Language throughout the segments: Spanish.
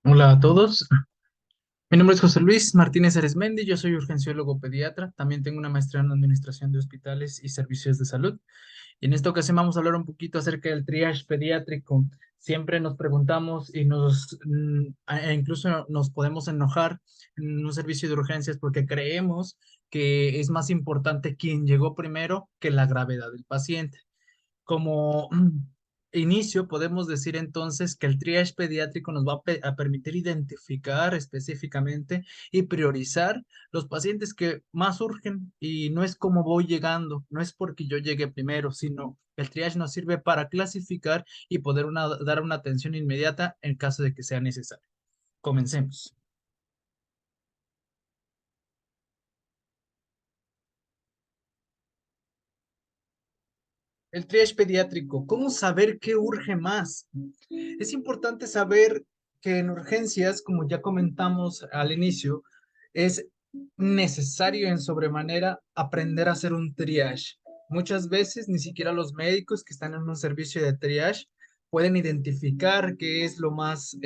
Hola a todos, mi nombre es José Luis Martínez Aresmendi, yo soy urgenciólogo pediatra, también tengo una maestría en administración de hospitales y servicios de salud. Y en esta ocasión vamos a hablar un poquito acerca del triage pediátrico. Siempre nos preguntamos y incluso nos podemos enojar en un servicio de urgencias porque creemos que es más importante quién llegó primero que la gravedad del paciente. Como inicio, podemos decir entonces que el triage pediátrico nos va a permitir identificar específicamente y priorizar los pacientes que más urgen, y no es como voy llegando, no es porque yo llegue primero, sino el triage nos sirve para clasificar y poder dar una atención inmediata en caso de que sea necesario. Comencemos. El triage pediátrico, ¿cómo saber qué urge más? Es importante saber que en urgencias, como ya comentamos al inicio, es necesario en sobremanera aprender a hacer un triage. Muchas veces ni siquiera los médicos que están en un servicio de triage pueden identificar qué es lo más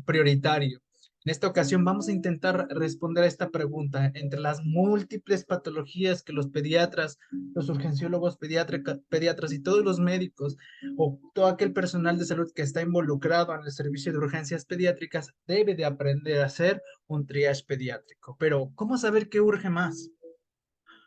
prioritario. En esta ocasión vamos a intentar responder a esta pregunta. Entre las múltiples patologías que los pediatras, los urgenciólogos pediatras y todos los médicos o todo aquel personal de salud que está involucrado en el servicio de urgencias pediátricas debe de aprender a hacer un triage pediátrico. Pero, ¿cómo saber qué urge más?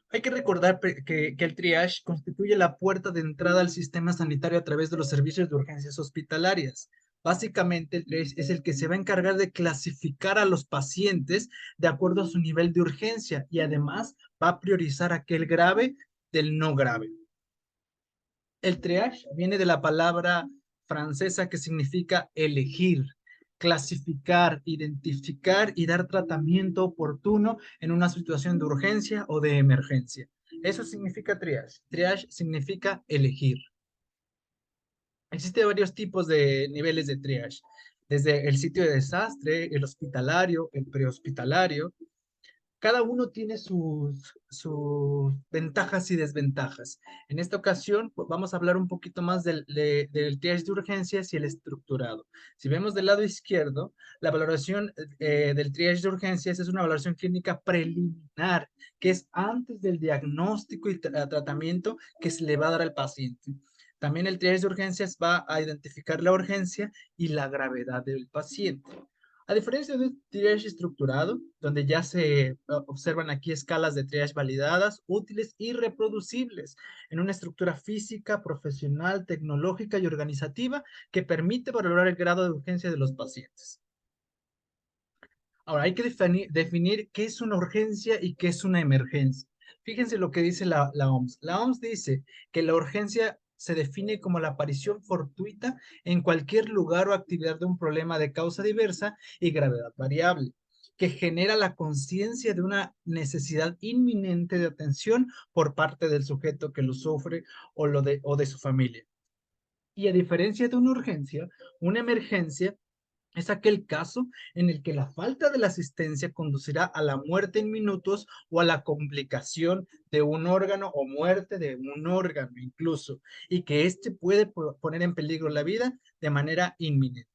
Hay que recordar que el triage constituye la puerta de entrada al sistema sanitario a través de los servicios de urgencias hospitalarias. Básicamente, el triage es el que se va a encargar de clasificar a los pacientes de acuerdo a su nivel de urgencia y además va a priorizar aquel grave del no grave. El triage viene de la palabra francesa que significa elegir, clasificar, identificar y dar tratamiento oportuno en una situación de urgencia o de emergencia. Eso significa triage. Triage significa elegir. Existen varios tipos de niveles de triage, desde el sitio de desastre, el hospitalario, el prehospitalario. Cada uno tiene sus ventajas y desventajas. En esta ocasión, pues, vamos a hablar un poquito más del triage de urgencias y el estructurado. Si vemos del lado izquierdo, la valoración del triage de urgencias es una valoración clínica preliminar, que es antes del diagnóstico y tratamiento que se le va a dar al paciente. También el triage de urgencias va a identificar la urgencia y la gravedad del paciente. A diferencia de un triage estructurado, donde ya se observan aquí escalas de triage validadas, útiles y reproducibles en una estructura física, profesional, tecnológica y organizativa que permite valorar el grado de urgencia de los pacientes. Ahora, hay que definir qué es una urgencia y qué es una emergencia. Fíjense lo que dice la OMS. La OMS dice que la urgencia se define como la aparición fortuita en cualquier lugar o actividad de un problema de causa diversa y gravedad variable, que genera la conciencia de una necesidad inminente de atención por parte del sujeto que lo sufre o de su familia. Y a diferencia de una urgencia, una emergencia es aquel caso en el que la falta de la asistencia conducirá a la muerte en minutos o a la complicación de un órgano o muerte de un órgano incluso, y que éste puede poner en peligro la vida de manera inminente.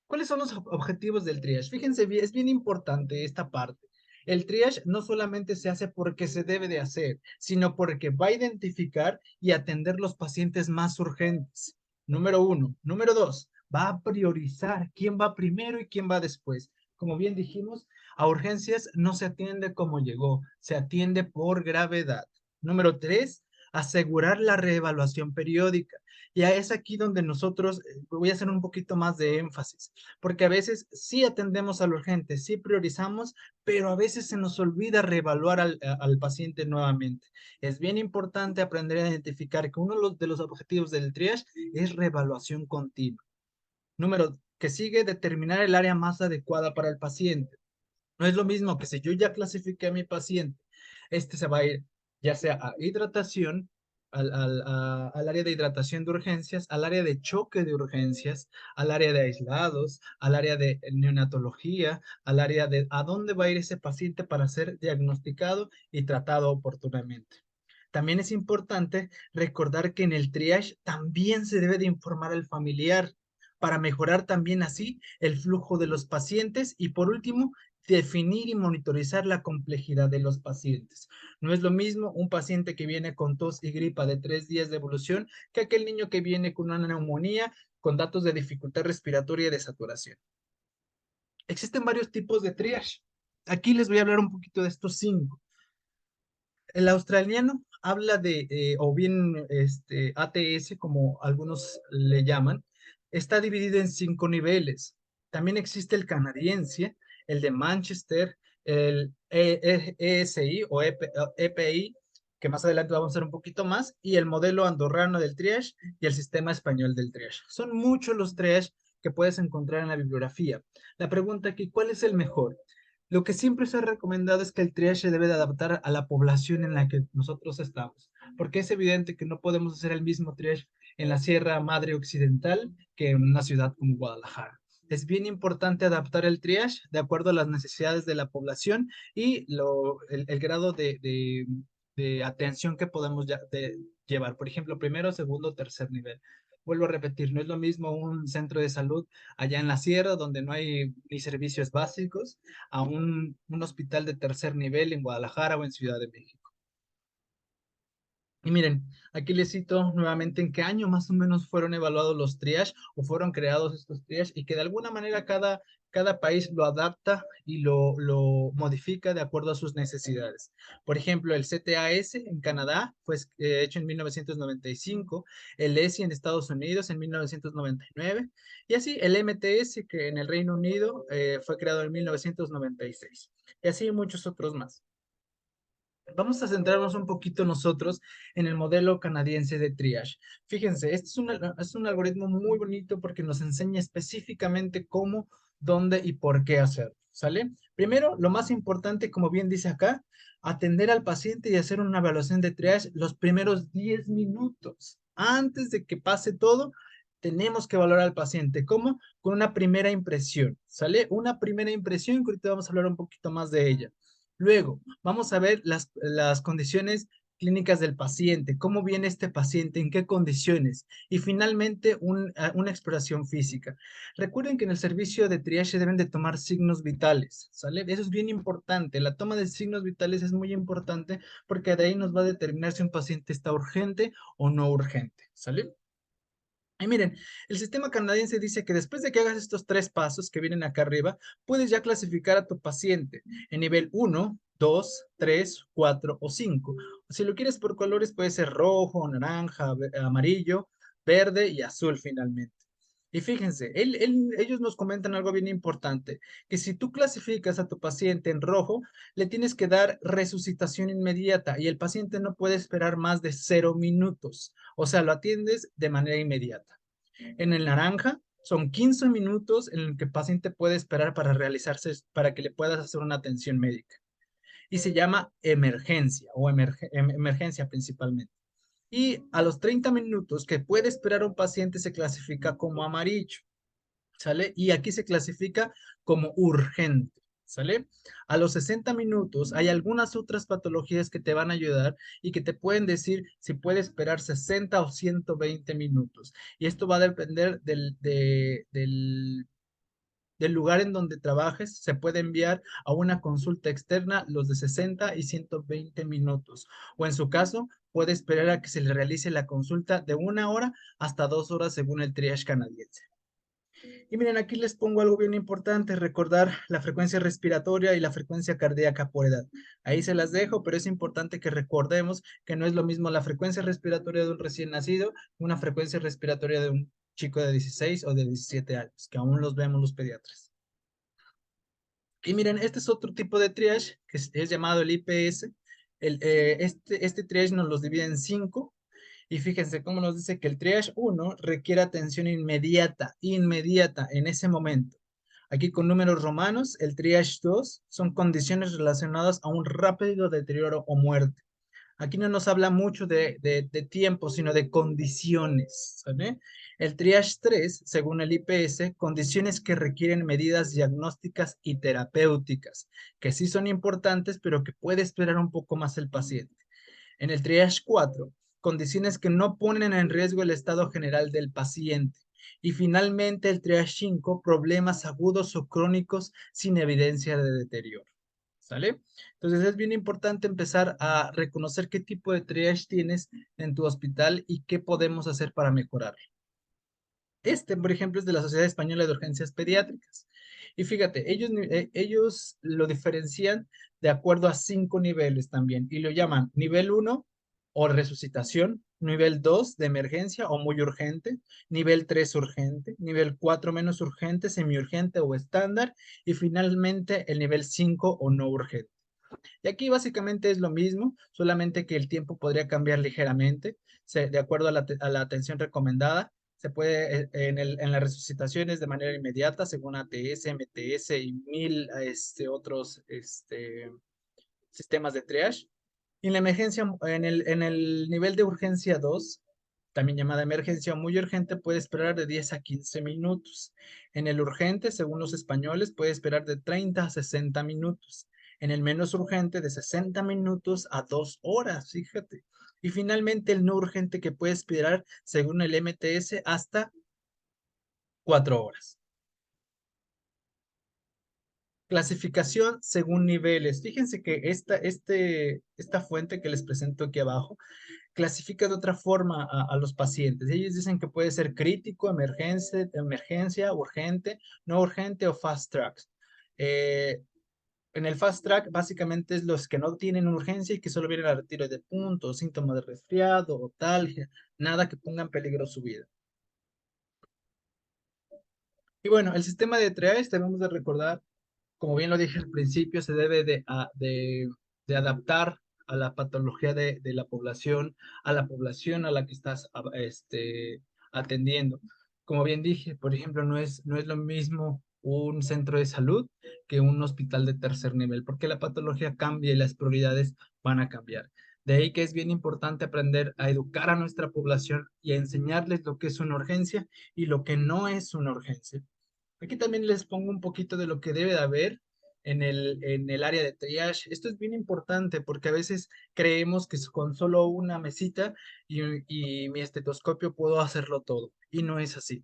¿Cuáles son los objetivos del triage? Fíjense bien, es bien importante esta parte. El triage no solamente se hace porque se debe de hacer, sino porque va a identificar y atender los pacientes más urgentes. Número uno. Número dos, va a priorizar quién va primero y quién va después. Como bien dijimos, a urgencias no se atiende como llegó, se atiende por gravedad. Número tres, asegurar la reevaluación periódica. Y es aquí donde nosotros voy a hacer un poquito más de énfasis, porque a veces sí atendemos a lo urgente, sí priorizamos, pero a veces se nos olvida reevaluar al paciente nuevamente. Es bien importante aprender a identificar que uno de los objetivos del triage es reevaluación continua. Número que sigue, determinar el área más adecuada para el paciente. No es lo mismo que si yo ya clasifiqué a mi paciente, este se va a ir ya sea a hidratación, al área de hidratación de urgencias, al área de choque de urgencias, al área de aislados, al área de neonatología, al área de a dónde va a ir ese paciente para ser diagnosticado y tratado oportunamente. También es importante recordar que en el triage también se debe de informar al familiar. para mejorar también así el flujo de los pacientes y por último, definir y monitorizar la complejidad de los pacientes. No es lo mismo un paciente que viene con tos y gripa de 3 días de evolución que aquel niño que viene con una neumonía con datos de dificultad respiratoria y de saturación. Existen varios tipos de triage. Aquí les voy a hablar un poquito de estos 5. El australiano habla de, o bien ATS, como algunos le llaman, está dividido en 5 niveles. También existe el canadiense, el de Manchester, el ESI o EPI, que más adelante vamos a hacer un poquito más, y el modelo andorrano del triage y el sistema español del triage. Son muchos los triage que puedes encontrar en la bibliografía. La pregunta aquí, ¿cuál es el mejor? Lo que siempre se ha recomendado es que el triage se debe de adaptar a la población en la que nosotros estamos, porque es evidente que no podemos hacer el mismo triage en la Sierra Madre Occidental que en una ciudad como Guadalajara. Es bien importante adaptar el triage de acuerdo a las necesidades de la población y el grado de atención que podemos llevar. Por ejemplo, primero, segundo, tercer nivel. Vuelvo a repetir, no es lo mismo un centro de salud allá en la sierra donde no hay ni servicios básicos a un hospital de tercer nivel en Guadalajara o en Ciudad de México. Y miren, aquí les cito nuevamente en qué año más o menos fueron evaluados los triage o fueron creados estos triage y que de alguna manera cada país lo adapta y lo modifica de acuerdo a sus necesidades. Por ejemplo, el CTAS en Canadá fue hecho en 1995, el ESI en Estados Unidos en 1999 y así el MTS que en el Reino Unido fue creado en 1996 y así muchos otros más. Vamos a centrarnos un poquito nosotros en el modelo canadiense de triage. Fíjense, este es un algoritmo muy bonito porque nos enseña específicamente cómo, dónde y por qué hacerlo, ¿sale? Primero, lo más importante, como bien dice acá, atender al paciente y hacer una evaluación de triage los primeros 10 minutos. Antes de que pase todo, tenemos que valorar al paciente. ¿Cómo? Con una primera impresión, ¿sale? Una primera impresión que ahorita vamos a hablar un poquito más de ella. Luego, vamos a ver las condiciones clínicas del paciente, cómo viene este paciente, en qué condiciones y finalmente una exploración física. Recuerden que en el servicio de triage deben de tomar signos vitales, ¿sale? Eso es bien importante. La toma de signos vitales es muy importante porque de ahí nos va a determinar si un paciente está urgente o no urgente, ¿sale? Y miren, el sistema canadiense dice que después de que hagas estos 3 pasos que vienen acá arriba, puedes ya clasificar a tu paciente en nivel 1, 2, 3, 4 o 5. Si lo quieres por colores, puede ser rojo, naranja, amarillo, verde y azul finalmente. Y fíjense, ellos nos comentan algo bien importante, que si tú clasificas a tu paciente en rojo, le tienes que dar resucitación inmediata y el paciente no puede esperar más de 0 minutos. O sea, lo atiendes de manera inmediata. En el naranja son 15 minutos en el que el paciente puede esperar para realizarse, para que le puedas hacer una atención médica. Y se llama emergencia o emergencia principalmente. Y a los 30 minutos que puede esperar un paciente se clasifica como amarillo, ¿sale? Y aquí se clasifica como urgente. ¿Sale? A los 60 minutos hay algunas otras patologías que te van a ayudar y que te pueden decir si puede esperar 60 o 120 minutos. Y esto va a depender del lugar en donde trabajes. Se puede enviar a una consulta externa los de 60 y 120 minutos. O en su caso, puede esperar a que se le realice la consulta de 1 hora hasta 2 horas según el triage canadiense. Y miren, aquí les pongo algo bien importante, recordar la frecuencia respiratoria y la frecuencia cardíaca por edad. Ahí se las dejo, pero es importante que recordemos que no es lo mismo la frecuencia respiratoria de un recién nacido que una frecuencia respiratoria de un chico de 16 o de 17 años, que aún los vemos los pediatras. Y miren, este es otro tipo de triage que es llamado el IPS. Este triage nos los divide en 5. Y fíjense cómo nos dice que el triage 1 requiere atención inmediata, inmediata, en ese momento. Aquí con números romanos, el triage 2 son condiciones relacionadas a un rápido deterioro o muerte. Aquí no nos habla mucho de tiempo, sino de condiciones, ¿sabe? El triage 3, según el IPS, condiciones que requieren medidas diagnósticas y terapéuticas, que sí son importantes, pero que puede esperar un poco más el paciente. En el triage 4, condiciones que no ponen en riesgo el estado general del paciente. Y finalmente el triage 5, problemas agudos o crónicos sin evidencia de deterioro. ¿Sale? Entonces es bien importante empezar a reconocer qué tipo de triage tienes en tu hospital y qué podemos hacer para mejorarlo. Este, por ejemplo, es de la Sociedad Española de Urgencias Pediátricas. Y fíjate, ellos lo diferencian de acuerdo a 5 niveles también y lo llaman nivel 1 o resucitación, nivel 2 de emergencia o muy urgente, nivel 3 urgente, nivel 4 menos urgente, semiurgente o estándar y finalmente el nivel 5 o no urgente. Y aquí básicamente es lo mismo, solamente que el tiempo podría cambiar ligeramente, de acuerdo a la atención recomendada. Se puede en las resucitaciones de manera inmediata, según ATS, MTS y mil otros sistemas de triage. Y en la emergencia, en el nivel de urgencia 2, también llamada emergencia muy urgente, puede esperar de 10 a 15 minutos. En el urgente, según los españoles, puede esperar de 30 a 60 minutos. En el menos urgente, de 60 minutos a 2 horas, fíjate. Y finalmente, el no urgente que puede esperar, según el MTS, hasta 4 horas. Clasificación según niveles. Fíjense que esta fuente que les presento aquí abajo clasifica de otra forma a los pacientes. Ellos dicen que puede ser crítico, emergencia, urgente, no urgente o fast track. Eh, en el fast track básicamente es los que no tienen urgencia y que solo vienen a retiro de puntos, síntomas de resfriado, otalgia, nada que ponga en peligro su vida. Y bueno, el sistema de triage debemos de recordar, como bien lo dije al principio, se debe de adaptar a la patología de la población, a la población a la que estás atendiendo. Como bien dije, por ejemplo, no es lo mismo un centro de salud que un hospital de tercer nivel, porque la patología cambia y las prioridades van a cambiar. De ahí que es bien importante aprender a educar a nuestra población y a enseñarles lo que es una urgencia y lo que no es una urgencia. Aquí también les pongo un poquito de lo que debe de haber en el área de triage. Esto es bien importante porque a veces creemos que con solo una mesita y mi estetoscopio puedo hacerlo todo. Y no es así.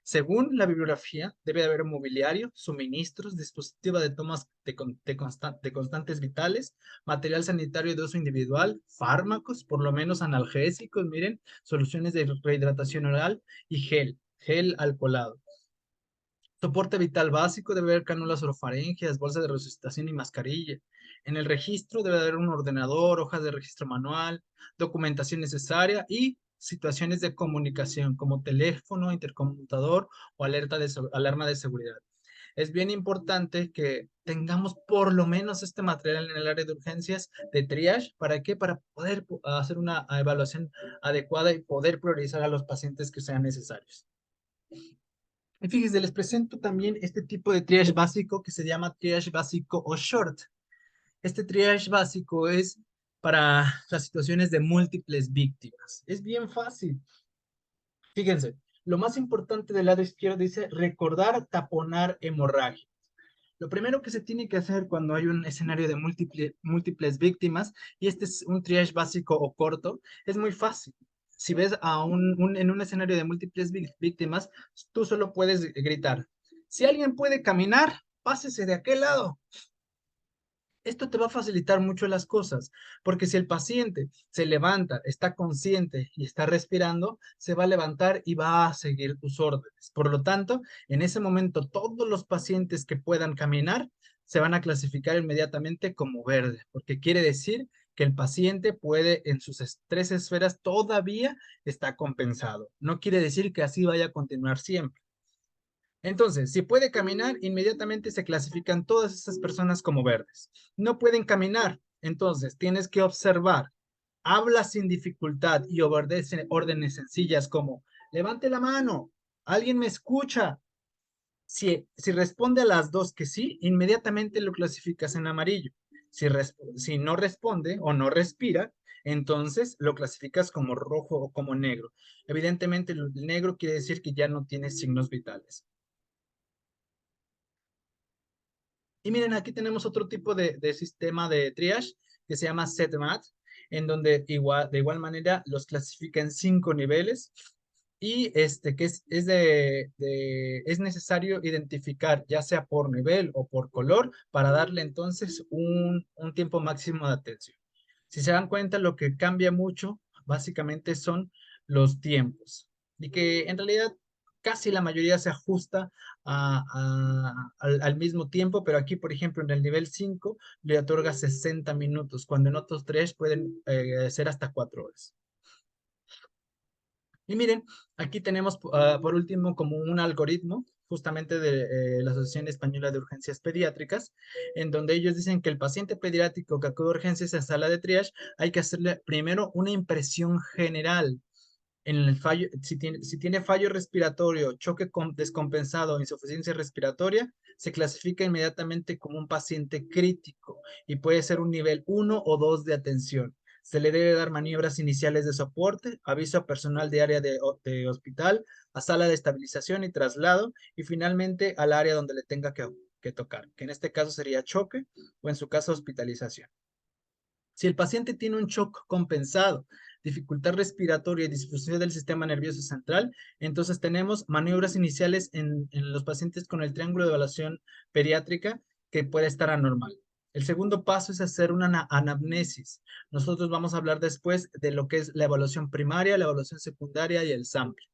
Según la bibliografía, debe de haber mobiliario, suministros, dispositivo de tomas de constantes vitales, material sanitario de uso individual, fármacos, por lo menos analgésicos, miren, soluciones de rehidratación oral y gel alcoholado. Soporte vital básico, debe haber cánulas orofaringeas, bolsa de resucitación y mascarilla. En el registro debe haber un ordenador, hojas de registro manual, documentación necesaria y situaciones de comunicación como teléfono, interconmutador o alarma de seguridad. Es bien importante que tengamos por lo menos este material en el área de urgencias de triage. ¿Para qué? Para poder hacer una evaluación adecuada y poder priorizar a los pacientes que sean necesarios. Y fíjense, les presento también este tipo de triage básico que se llama triage básico o short. Este triage básico es para las situaciones de múltiples víctimas. Es bien fácil. Fíjense, lo más importante del lado izquierdo dice recordar taponar hemorragia. Lo primero que se tiene que hacer cuando hay un escenario de múltiples víctimas, y este es un triage básico o corto, es muy fácil. Si ves en un escenario de múltiples víctimas, tú solo puedes gritar, si alguien puede caminar, pásese de aquel lado. Esto te va a facilitar mucho las cosas, porque si el paciente se levanta, está consciente y está respirando, se va a levantar y va a seguir tus órdenes. Por lo tanto, en ese momento, todos los pacientes que puedan caminar se van a clasificar inmediatamente como verde, porque quiere decir que el paciente puede en sus tres esferas todavía está compensado. No quiere decir que así vaya a continuar siempre. Entonces, si puede caminar, inmediatamente se clasifican todas esas personas como verdes. No pueden caminar, entonces tienes que observar, habla sin dificultad y obedece órdenes sencillas como levante la mano, alguien me escucha. Si responde a las dos que sí, inmediatamente lo clasificas en amarillo. Si no responde o no respira, entonces lo clasificas como rojo o como negro. Evidentemente, el negro quiere decir que ya no tiene signos vitales. Y miren, aquí tenemos otro tipo de sistema de triage que se llama SETMAT, en donde de igual manera los clasifica en 5 niveles. y que es necesario identificar ya sea por nivel o por color para darle entonces un tiempo máximo de atención. Si se dan cuenta, lo que cambia mucho básicamente son los tiempos y que en realidad casi la mayoría se ajusta al mismo tiempo, pero aquí, por ejemplo, en el nivel 5 le otorga 60 minutos, cuando en otros tres pueden ser hasta 4 horas. Y miren, aquí tenemos por último como un algoritmo justamente de la Asociación Española de Urgencias Pediátricas, en donde ellos dicen que el paciente pediátrico que acude a urgencias en sala de triage hay que hacerle primero una impresión general en el fallo, si tiene fallo respiratorio, choque descompensado o insuficiencia respiratoria, se clasifica inmediatamente como un paciente crítico y puede ser un nivel 1 o 2 de atención. Se le debe dar maniobras iniciales de soporte, aviso a personal de área de hospital, a sala de estabilización y traslado, y finalmente al área donde le tenga que tocar, que en este caso sería choque o en su caso hospitalización. Si el paciente tiene un shock compensado, dificultad respiratoria y disfunción del sistema nervioso central, entonces tenemos maniobras iniciales en los pacientes con el triángulo de evaluación pediátrica que puede estar anormal. El segundo paso es hacer una anamnesis. Nosotros vamos a hablar después de lo que es la evaluación primaria, la evaluación secundaria y el sample.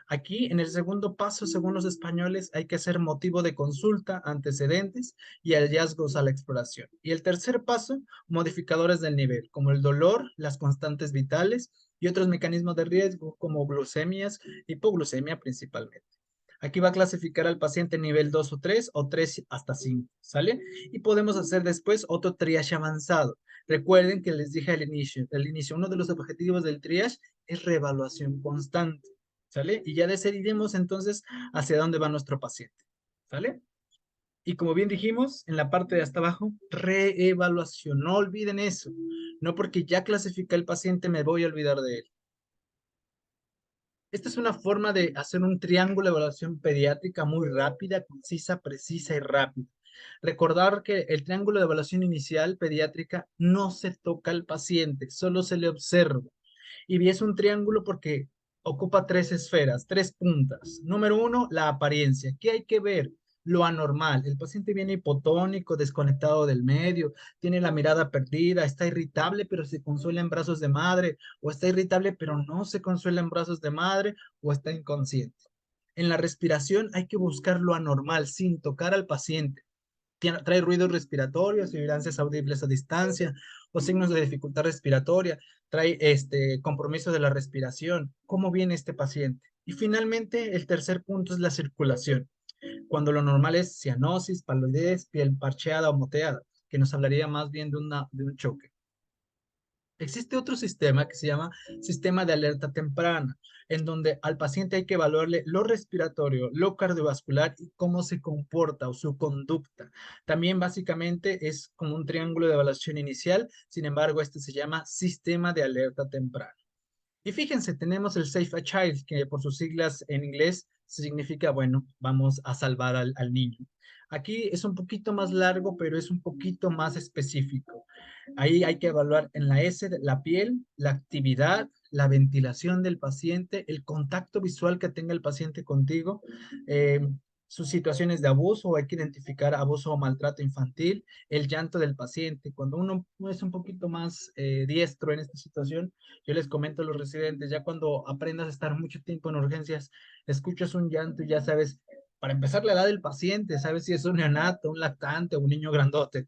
Aquí, en el segundo paso, según los españoles, hay que hacer motivo de consulta, antecedentes y hallazgos a la exploración. Y el tercer paso, modificadores del nivel, como el dolor, las constantes vitales y otros mecanismos de riesgo, como glucemias, hipoglucemia principalmente. Aquí va a clasificar al paciente nivel 2 o 3 o 3 hasta 5, ¿sale? Y podemos hacer después otro triage avanzado. Recuerden que les dije al inicio, uno de los objetivos del triage es reevaluación constante. ¿Sale? Y ya decidiremos entonces hacia dónde va nuestro paciente. ¿Sale? Y como bien dijimos, en la parte de hasta abajo, reevaluación. No olviden eso. No porque ya clasifica el paciente me voy a olvidar de él. Esta es una forma de hacer un triángulo de evaluación pediátrica muy rápida, concisa, precisa y rápida. Recordar que el triángulo de evaluación inicial pediátrica no se toca al paciente, solo se le observa. Y es un triángulo porque ocupa tres esferas, tres puntas. Número uno, la apariencia. ¿Qué hay que ver? Lo anormal. El paciente viene hipotónico, desconectado del medio, tiene la mirada perdida, está irritable, pero se consuela en brazos de madre, o está irritable, pero no se consuela en brazos de madre, o está inconsciente. En la respiración hay que buscar lo anormal sin tocar al paciente. Trae ruidos respiratorios, vibrancias audibles a distancia o signos de dificultad respiratoria, trae compromiso de la respiración, cómo viene este paciente. Y finalmente, el tercer punto es la circulación, cuando lo normal es cianosis, palidez, piel parcheada o moteada, que nos hablaría más bien de un choque. Existe otro sistema que se llama sistema de alerta temprana, en donde al paciente hay que evaluarle lo respiratorio, lo cardiovascular y cómo se comporta o su conducta. También básicamente es como un triángulo de evaluación inicial, sin embargo, este se llama sistema de alerta temprana. Y fíjense, tenemos el Safe a Child, que por sus siglas en inglés significa, bueno, vamos a salvar al niño. Aquí es un poquito más largo, pero es un poquito más específico. Ahí hay que evaluar en la S la piel, la actividad, la ventilación del paciente, el contacto visual que tenga el paciente contigo, eh, sus situaciones de abuso, hay que identificar abuso o maltrato infantil, el llanto del paciente. Cuando uno es un poquito más diestro en esta situación, yo les comento a los residentes, ya cuando aprendas a estar mucho tiempo en urgencias, escuchas un llanto y ya sabes, para empezar la edad del paciente, sabes si es un neonato, un lactante o un niño grandote,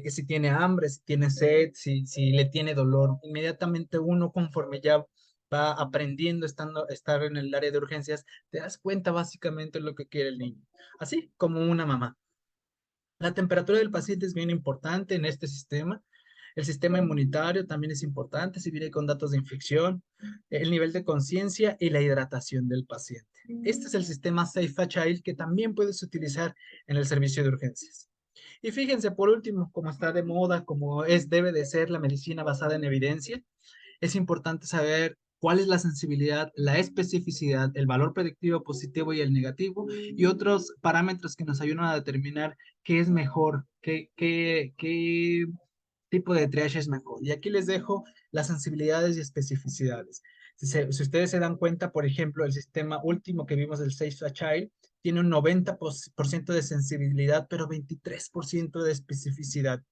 si tiene hambre, si tiene sed, si le tiene dolor. Inmediatamente uno, conforme ya va aprendiendo estar en el área de urgencias, te das cuenta básicamente de lo que quiere el niño, así como una mamá. La temperatura del paciente es bien importante en este sistema. El sistema inmunitario también es importante si viene con datos de infección, el nivel de conciencia y la hidratación del paciente. Este es el sistema Safe Agile que también puedes utilizar en el servicio de urgencias. Y fíjense, por último, como está de moda, como debe de ser la medicina basada en evidencia, es importante saber cuál es la sensibilidad, la especificidad, el valor predictivo positivo y el negativo, y otros parámetros que nos ayudan a determinar qué es mejor, qué tipo de triage es mejor. Y aquí les dejo las sensibilidades y especificidades. Si ustedes se dan cuenta, por ejemplo, el sistema último que vimos del Safe a Child tiene un 90% de sensibilidad, pero 23% de especificidad.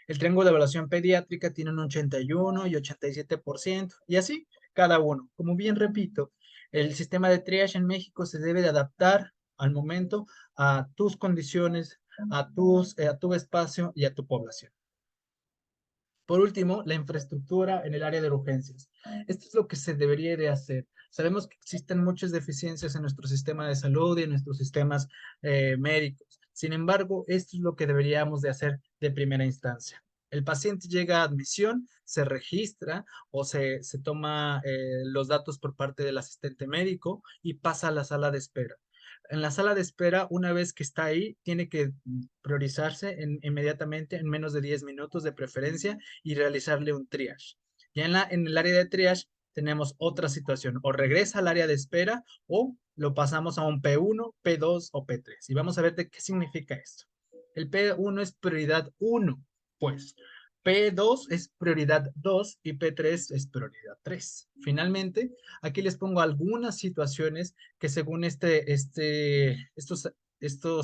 El triángulo de evaluación pediátrica tiene un 81 y 87%, y así cada uno. Como bien repito, el sistema de triage en México se debe de adaptar al momento a tus condiciones, a tu espacio y a tu población. Por último, la infraestructura en el área de urgencias. Esto es lo que se debería de hacer. Sabemos que existen muchas deficiencias en nuestro sistema de salud y en nuestros sistemas médicos. Sin embargo, esto es lo que deberíamos de hacer de primera instancia. El paciente llega a admisión, se registra o se toma los datos por parte del asistente médico y pasa a la sala de espera. En la sala de espera, una vez que está ahí, tiene que priorizarse inmediatamente en menos de 10 minutos de preferencia y realizarle un triage. Ya en el área de triage tenemos otra situación, o regresa al área de espera o lo pasamos a un P1, P2 o P3. Y vamos a ver de qué significa esto. El P1 es prioridad 1, pues P2 es prioridad 2 y P3 es prioridad 3. Finalmente, aquí les pongo algunas situaciones que según estos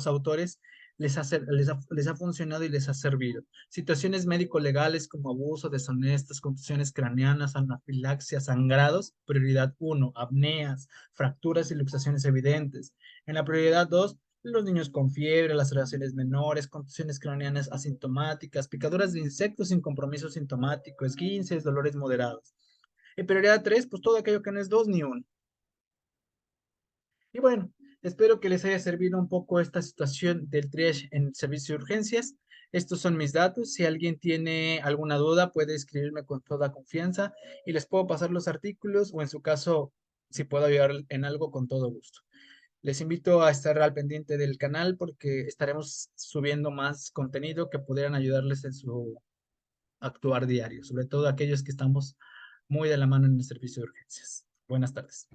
autores les ha funcionado y les ha servido. Situaciones médico-legales como abuso, deshonestas, contusiones craneanas, anafilaxia, sangrados, prioridad 1, apneas, fracturas y luxaciones evidentes. En la prioridad 2, los niños con fiebre, laceraciones menores, contusiones craneanas asintomáticas, picaduras de insectos sin compromiso sintomático, esguinces, dolores moderados. En prioridad 3, pues todo aquello que no es 2 ni 1. Y bueno, espero que les haya servido un poco esta situación del triage en el servicio de urgencias. Estos son mis datos. Si alguien tiene alguna duda, puede escribirme con toda confianza y les puedo pasar los artículos o en su caso, si puedo ayudar en algo, con todo gusto. Les invito a estar al pendiente del canal porque estaremos subiendo más contenido que pudieran ayudarles en su actuar diario, sobre todo aquellos que estamos muy de la mano en el servicio de urgencias. Buenas tardes.